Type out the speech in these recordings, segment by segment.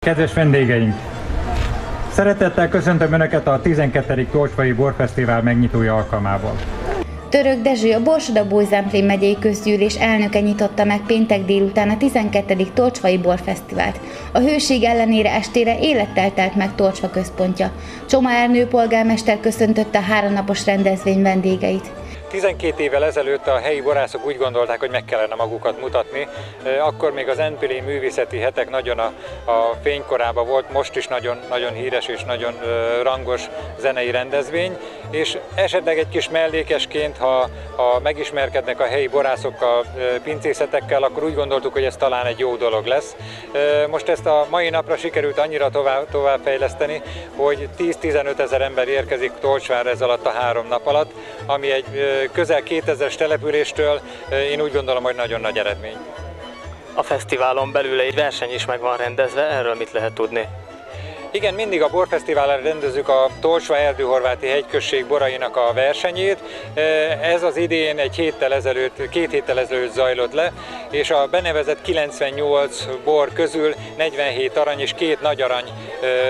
Kedves vendégeink! Szeretettel köszöntöm Önöket a 12. Tolcsvai Borfesztivál megnyitója alkalmából. Török Dezső, a Borsod-Abaúj-Zemplén megyei közgyűlés elnöke nyitotta meg péntek délután a 12. Tolcsvai Borfesztivált. A hőség ellenére estére élettel telt meg Tolcsva központja. Csoma Ernő polgármester köszöntötte a 3 napos rendezvény vendégeit. 12 évvel ezelőtt a helyi borászok úgy gondolták, hogy meg kellene magukat mutatni. Akkor még az NPL művészeti hetek nagyon a fénykorában volt, most is nagyon híres és nagyon rangos zenei rendezvény, és esetleg egy kis mellékesként, ha megismerkednek a helyi borászokkal, pincészetekkel, akkor úgy gondoltuk, hogy ez talán egy jó dolog lesz. Most ezt a mai napra sikerült annyira továbbfejleszteni, hogy 10-15 ezer ember érkezik Tolcsvára ez alatt a 3 nap alatt, ami egy közel 2000-es településtől én úgy gondolom, hogy nagyon nagy eredmény. A fesztiválon belül egy verseny is meg van rendezve, erről mit lehet tudni? Igen, mindig a Borfesztiválon rendezzük a Tolcsva-Erdőhorváti hegyközség borainak a versenyét. Ez az idén 2 héttel ezelőtt zajlott le, és a benevezett 98 bor közül 47 arany és 2 nagy arany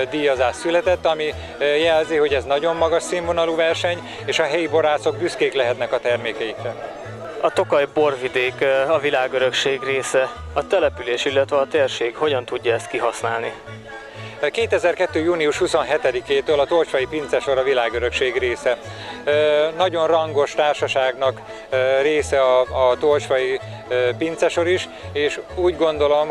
díjazás született, ami jelzi, hogy ez nagyon magas színvonalú verseny, és a helyi borászok büszkék lehetnek a termékeikre. A Tokaj borvidék a világörökség része. A település, illetve a térség hogyan tudja ezt kihasználni? 2002. június 27-től a Tolcsvai Pincesor a világörökség része. Nagyon rangos társaságnak része a Tolcsvai Pincesor is, és úgy gondolom,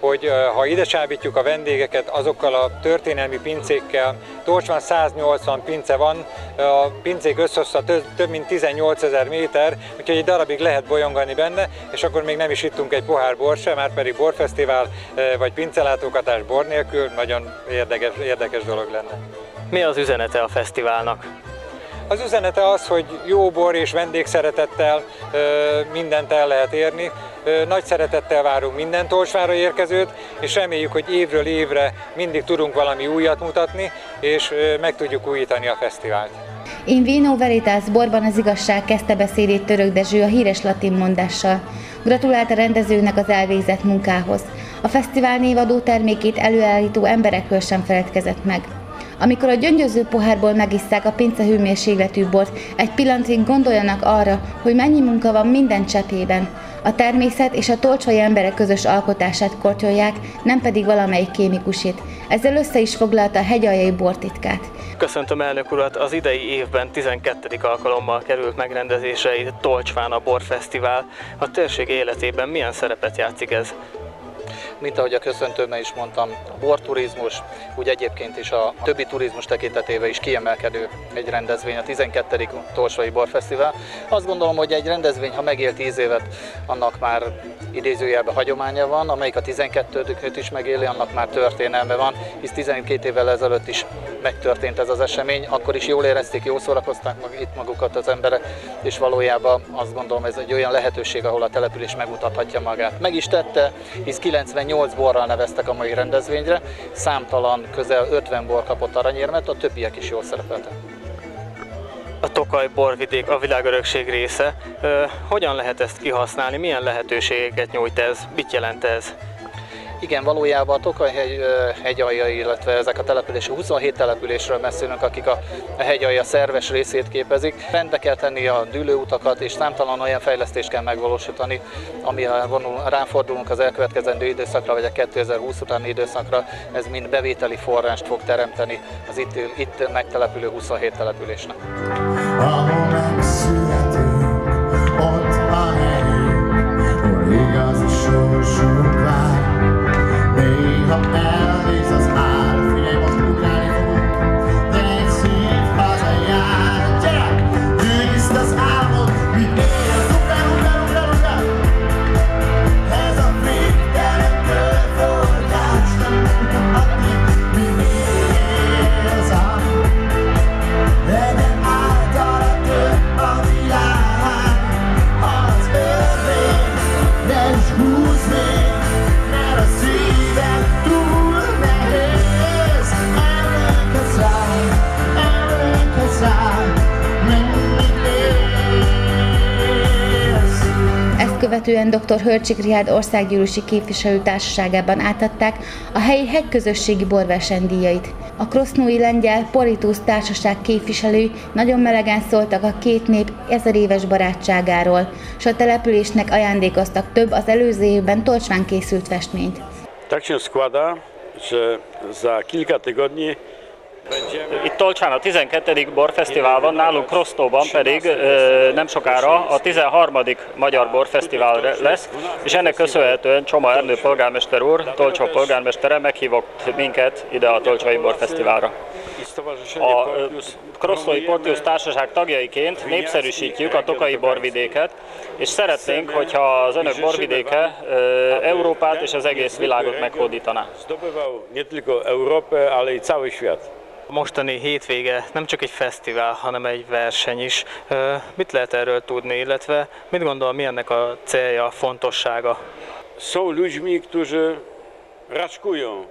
hogy ha ide csábítjuk a vendégeket azokkal a történelmi pincékkel, Tolcsván 180 pince van, a pincék összhossza több mint 18 000 méter, úgyhogy egy darabig lehet bolyongani benne, és akkor még nem is ittunk egy pohár bort sem, már pedig borfesztivál vagy pincelátogatás bor nélkül nagyon érdekes dolog lenne. Mi az üzenete a fesztiválnak? Az üzenete az, hogy jó bor és vendégszeretettel mindent el lehet érni. Nagy szeretettel várunk minden Tolcsvára érkezőt, és reméljük, hogy évről évre mindig tudunk valami újat mutatni, és meg tudjuk újítani a fesztivált. In vino veritas, borban az igazság, kezdte beszédét Török Dezső a híres latin mondással. Gratulált a rendezőnek az elvégzett munkához. A fesztivál névadó termékét előállító emberekről sem feledkezett meg. Amikor a gyöngyöző pohárból megisszák a pince hőmérsékletű bort, egy pillanatig gondoljanak arra, hogy mennyi munka van minden cseppében. A természet és a tolcsvai emberek közös alkotását kortyolják, nem pedig valamelyik kémikusét. Ezzel össze is foglalta a hegyaljai bortitkát. Köszöntöm elnök urat, az idei évben 12. alkalommal került megrendezésre itt Tolcsván a Borfesztivál. A térség életében milyen szerepet játszik ez? Mint ahogy a köszöntőmben is mondtam, a borturizmus, úgy egyébként is a többi turizmus tekintetében is kiemelkedő egy rendezvény, a 12. Tolcsvai Borfesztivál. Azt gondolom, hogy egy rendezvény, ha megél 10 évet, annak már idézőjelben hagyománya van, amelyik a 12-öt is megéli, annak már történelme van, hisz 12 évvel ezelőtt is megtörtént ez az esemény, akkor is jól érezték, jól szórakozták itt magukat az emberek, és valójában azt gondolom, ez egy olyan lehetőség, ahol a település megmutathatja magát. Meg is tette, hisz 98 borral neveztek a mai rendezvényre, számtalan, közel 50 bor kapott aranyérmet, a többiek is jól szerepeltek. A Tokaj borvidék a világörökség része. Hogyan lehet ezt kihasználni? Milyen lehetőségeket nyújt ez? Mit jelent ez? Igen, valójában a Tokaj hegyaljai, illetve ezek a települések, 27 településről beszélünk, akik a hegyalja szerves részét képezik. Rendbe kell tenni a dűlőutakat, és számtalan olyan fejlesztést kell megvalósítani, ami ráfordulunk az elkövetkezendő időszakra, vagy a 2020 utáni időszakra, ez mind bevételi forrást fog teremteni az itt megtelepülő 27 településnek. Ahol megszületünk, ott a helyünk, hol igazi sorsunk vár. Néha elvész az ár, figyelj, most ugrálni fogunk, de egy szép hazajár. Gyere, győzd az álmod, mi élsz, ugrál. Ez a végtelen körforgás, nem tudom addig, mi élsz ám. Legyen által a követően dr. Hörcsik Richárd országgyűlési képviselő társaságában átadták a helyi hegyközösségi borversenydíjait. A krosznói lengyel Poritusz társaság képviselői nagyon melegen szóltak a két nép 1000 éves barátságáról, s a településnek ajándékoztak több az előző évben Tolcsván készült festményt. Tak się składa, że za kilka tygodni Itt Tolcsán a 12. borfesztivál van, nálunk Krosznóban pedig nem sokára a 13. Magyar borfesztivál lesz, és ennek köszönhetően Csoma Ernő polgármester úr, Tolcsó polgármestere meghívott minket ide a Tolcsai borfesztiválra. A Krosznói Portiusz társaság tagjaiként népszerűsítjük a tokaji borvidéket, és szeretnénk, hogyha az önök borvidéke Európát és az egész világot meghódítaná. Zdobywał nie tylko Europę, ale i cały świat. A mostani hétvége nem csak egy fesztivál, hanem egy verseny is. Mit lehet erről tudni, illetve mit gondol, mi ennek a célja, fontossága? Są ludźmi, którzy raczkują.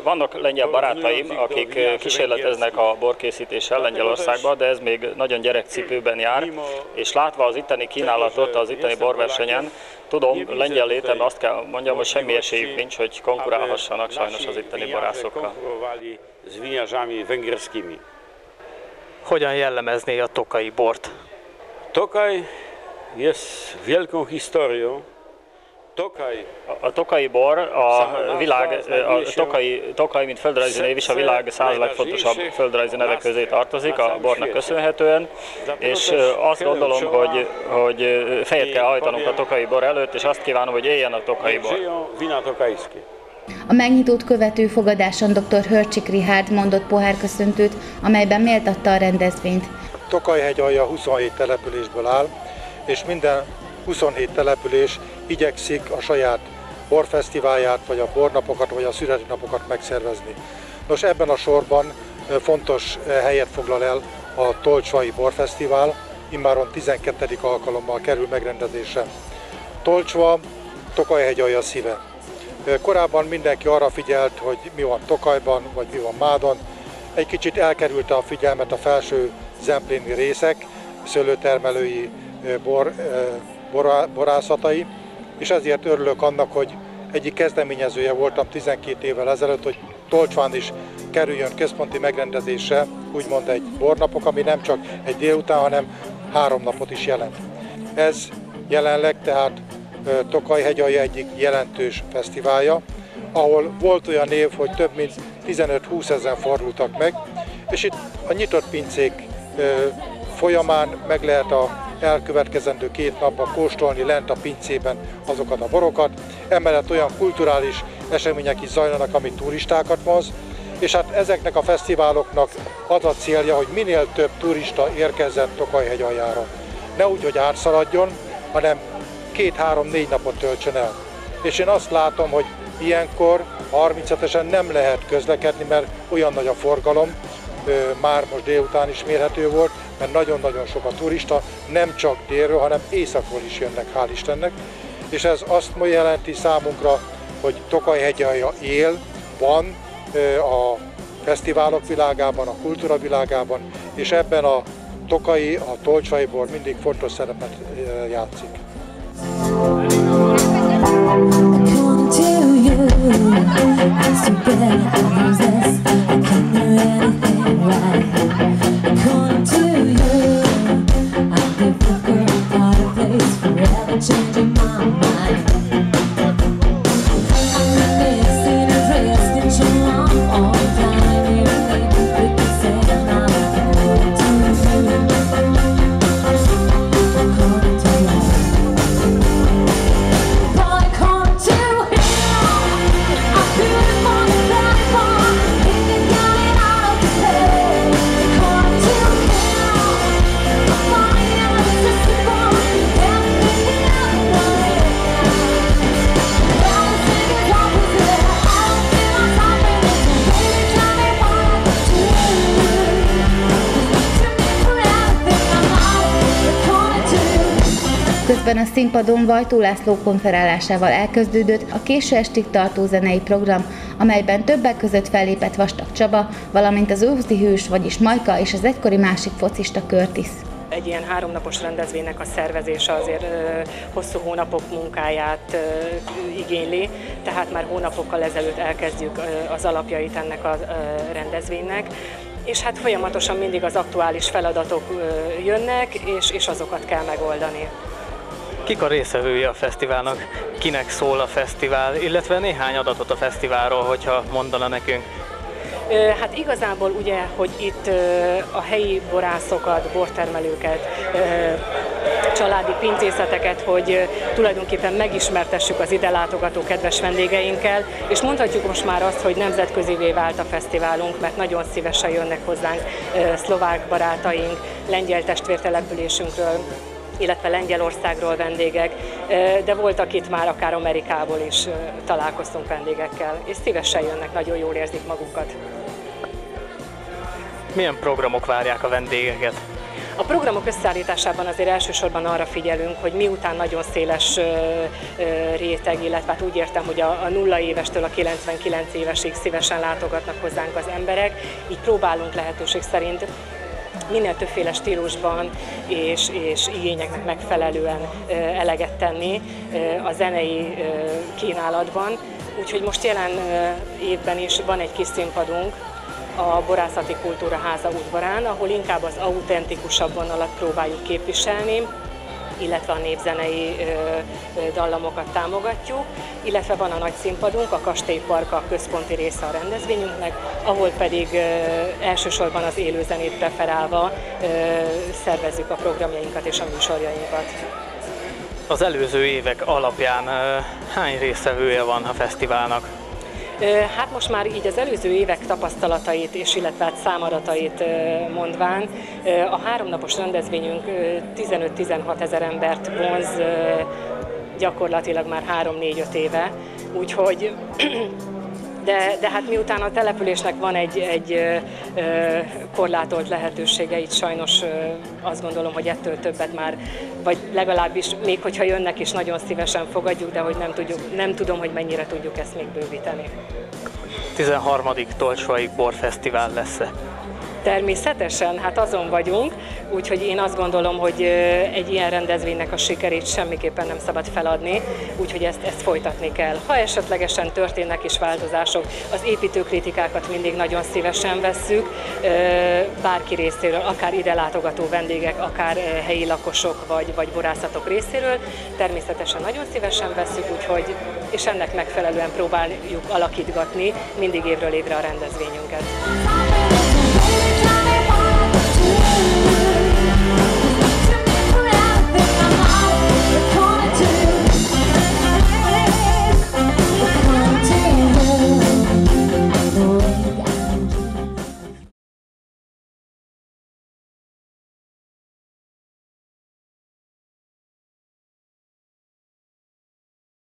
Vannak lengyel barátaim, akik kísérleteznek a borkészítéssel Lengyelországban, de ez még nagyon gyerekcipőben jár, és látva az itteni kínálatot az itteni borversenyen, tudom, lengyel létemben azt kell mondjam, hogy semmi esélyük nincs, hogy konkurálhassanak sajnos az itteni borászokkal. Z winiarzami węgierskimi. Hogyan jellemezné a tokai bort? Tokaj jest wielką historią. A tokai bor, Tokaj, mint földrajzi név is a világ 100 legfontosabb földrajzi neve közé tartozik a bornak köszönhetően, és azt gondolom, hogy fejet kell hajtanunk a tokai bor előtt, és azt kívánom, hogy éljen a tokai bor. A megnyitót követő fogadáson dr. Hörcsik Richárd mondott pohárköszöntőt, amelyben méltatta a rendezvényt. Tokaj-hegyalja 27 településből áll, és minden 27 település igyekszik a saját borfesztiválját, vagy a bornapokat, vagy a születésnapokat megszervezni. Nos, ebben a sorban fontos helyet foglal el a Tolcsvai Borfesztivál, immáron 12. alkalommal kerül megrendezésre. Tolcsva Tokaj-hegyalja szíve. Korábban mindenki arra figyelt, hogy mi van Tokajban, vagy mi van Mádon. Egy kicsit elkerülte a figyelmet a felső zempléni részek, szőlőtermelői borászatai, és ezért örülök annak, hogy egyik kezdeményezője voltam 12 évvel ezelőtt, hogy Tolcsván is kerüljön központi megrendezésre, úgymond egy bornapok, ami nem csak egy délután, hanem 3 napot is jelent. Ez jelenleg tehát Tokaj-hegyalja egyik jelentős fesztiválja, ahol volt olyan év, hogy több mint 15-20 ezeren fordultak meg, és itt a nyitott pincék folyamán meg lehet a elkövetkezendő 2 napban kóstolni lent a pincében azokat a borokat. Emellett olyan kulturális események is zajlanak, ami turistákat vonz, és hát ezeknek a fesztiváloknak az a célja, hogy minél több turista érkezzen Tokaj-hegyaljára. Ne úgy, hogy átszaladjon, hanem 2-3-4 napot töltsön el. És én azt látom, hogy ilyenkor 37-esen nem lehet közlekedni, mert olyan nagy a forgalom, már most délután is mérhető volt, mert nagyon-nagyon sok a turista, nem csak délről, hanem északról is jönnek, hál' Istennek. És ez azt jelenti számunkra, hogy Tokaj-hegyalja él, van a fesztiválok világában, a kultúra világában, és ebben a tokai, a tolcsvai bor mindig fontos szerepet játszik. Közben a színpadon Vajtó László konferálásával elkezdődött a késő estig tartó zenei program, amelyben többek között fellépett Vastag Csaba, valamint az őszi hős, vagyis Majka és az egykori másik focista Curtis. egy ilyen 3 napos rendezvénynek a szervezése azért hosszú hónapok munkáját igényli, tehát már hónapokkal ezelőtt elkezdjük az alapjait ennek a rendezvénynek, és hát folyamatosan mindig az aktuális feladatok jönnek, és azokat kell megoldani. Kik a résztvevői a fesztiválnak? Kinek szól a fesztivál, illetve néhány adatot a fesztiválról, hogyha mondana nekünk? Hát igazából ugye, hogy itt a helyi borászokat, bortermelőket, családi pincészeteket, hogy tulajdonképpen megismertessük az ide látogató kedves vendégeinkkel, és mondhatjuk most már azt, hogy nemzetközivé vált a fesztiválunk, mert nagyon szívesen jönnek hozzánk szlovák barátaink, lengyel testvértelepülésünkről, illetve Lengyelországról vendégek, de voltak itt már akár Amerikából is találkoztunk vendégekkel, és szívesen jönnek, nagyon jól érzik magukat. Milyen programok várják a vendégeket? A programok összeállításában azért elsősorban arra figyelünk, hogy miután nagyon széles réteg, illetve hát úgy értem, hogy a 0 évestől a 99 évesig szívesen látogatnak hozzánk az emberek, így próbálunk lehetőség szerint minél többféle stílusban és igényeknek megfelelően eleget tenni a zenei kínálatban. Úgyhogy most jelen évben is van egy kis színpadunk a Borászati Kultúraháza udvarán, ahol inkább az autentikusabb vonalat próbáljuk képviselni, illetve a népzenei dallamokat támogatjuk, illetve van a nagy színpadunk, a Kastélypark a központi része a rendezvényünknek, ahol pedig elsősorban az élőzenét preferálva szervezzük a programjainkat és a műsorjainkat. Az előző évek alapján hány résztvevője van a fesztiválnak? Hát most már így az előző évek tapasztalatait és illetve hát számadatait mondván, a 3 napos rendezvényünk 15-16 ezer embert vonz gyakorlatilag már 3-4-5 éve, úgyhogy de hát miután a településnek van egy korlátolt lehetősége, itt sajnos azt gondolom, hogy ettől többet már, vagy legalábbis még hogyha jönnek is nagyon szívesen fogadjuk, de hogy nem tudom, hogy mennyire tudjuk ezt még bővíteni. 13. Tolcsvai Borfesztivál lesz-e? Természetesen, hát azon vagyunk, úgyhogy én azt gondolom, hogy egy ilyen rendezvénynek a sikerét semmiképpen nem szabad feladni, úgyhogy ezt folytatni kell. Ha esetlegesen történnek is változások, az építőkritikákat mindig nagyon szívesen vesszük, bárki részéről, akár ide látogató vendégek, akár helyi lakosok vagy borászatok részéről, természetesen nagyon szívesen vesszük, úgyhogy, és ennek megfelelően próbáljuk alakítgatni mindig évről évre a rendezvényünket.